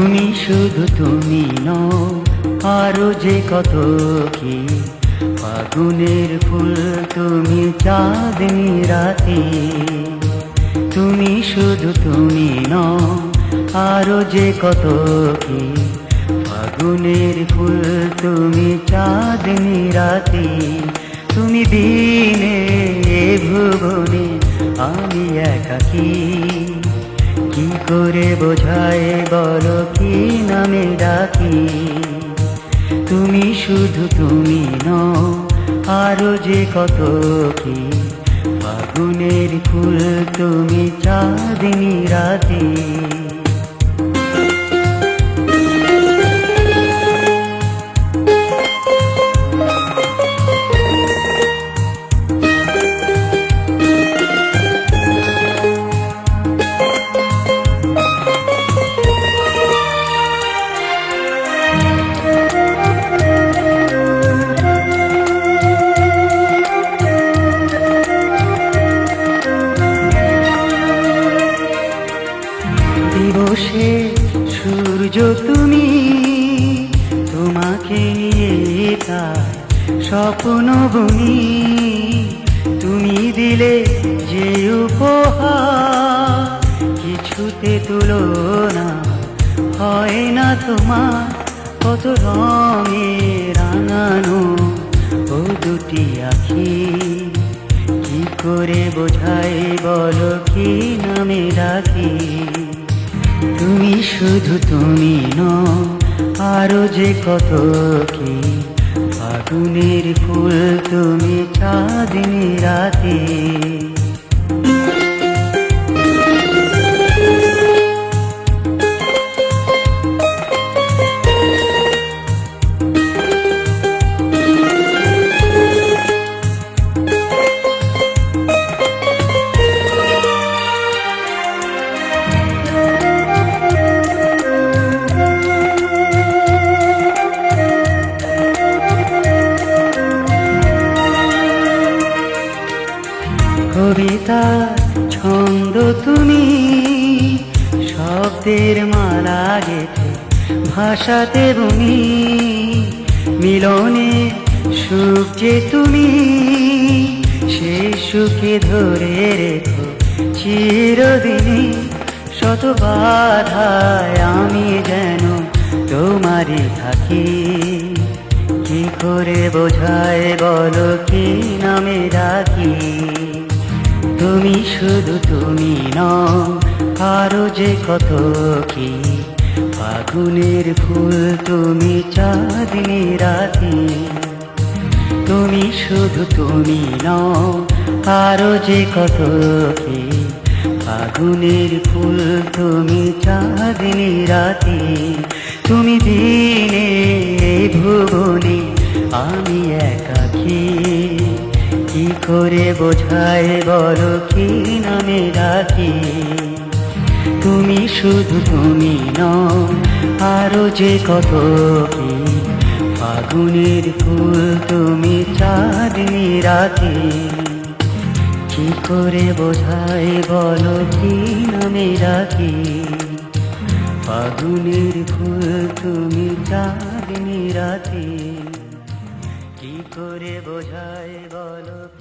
তুমি শুধু তুমি নও, আরো যে কত কি। ফাগুনের ফুল তুমি, চাঁদনি রাতে। তুমি শুধু তুমি নও, আরো যে কত কি। ফাগুনের ফুল তুমি, চাঁদনি রাতে। তুমি বিনে এ ভুবনে আমি একাকী। কি করে বোঝায় বলো, কি নামে ডাকি। তুমি শুধু তুমি নও, আরো যে কত কি। ফাগুনের ফুল তুমি, চাঁদনি রাতে। দিবসে সূর্য তুমি, তোমাকে নিয়ে তার স্বপ্ন বুনি। তুমি দিলে যে উপহার, কিছুতে তুলনা হয় না তোমার। কত রঙে রাঙানো ও দুটি আখি। কি করে বোঝাই বলো, কি নামে ডাকি। তুমি শুধু তুমি নও, আরো যে কত কি। ফাগুনের ফুল তুমি, চাঁদনি রাতে। কবিতা ছন্দ তুমি, শব্দের মালা গেথে ভাষাতে বুনি। মিলনে সুখ যে তুমি, সে সুখে ধরে রেখো চিরদিনই। শত বাধায় আমি যেন তোমারই থাকি। কি করে বোঝায় বলো, কি নামে ডাকি। তুমি শুধু তুমি নও, আরো যে কত কি। ফাগুনের ফুল তুমি, চাঁদনি রাতে। তুমি শুধু তুমি নও, আরো যে কত কি। ফাগুনের ফুল তুমি, চাঁদনি রাতে। তুমি দিনে ভুবনে আমি একাকী। কি করে বোঝায় বলো, কি নামে ডাকি। তুমি শুধু তুমি নও, আরো যে কত কি। ফাগুনের ফুল তুমি, চাঁদনি রাতে। কি করে বোঝায় বলো, কি নামে ডাকি। ফাগুনের ফুল তুমি, চাঁদনি রাতে। কি করে বোঝায় বলো।